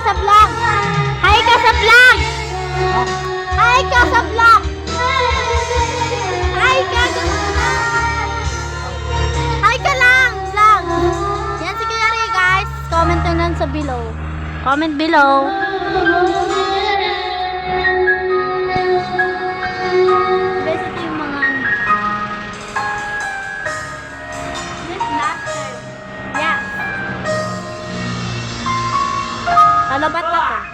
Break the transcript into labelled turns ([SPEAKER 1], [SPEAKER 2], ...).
[SPEAKER 1] sa vlog! Hi ka sa vlog! Hi ka sa vlog! Hi ka sa vlog! Hi ka lang! Vlog! Yan si Kuya Ray, guys. Comment nyo lang sa below. Comment below. Guys, ito yung mga this blaster. Yeah. Lalabat na to.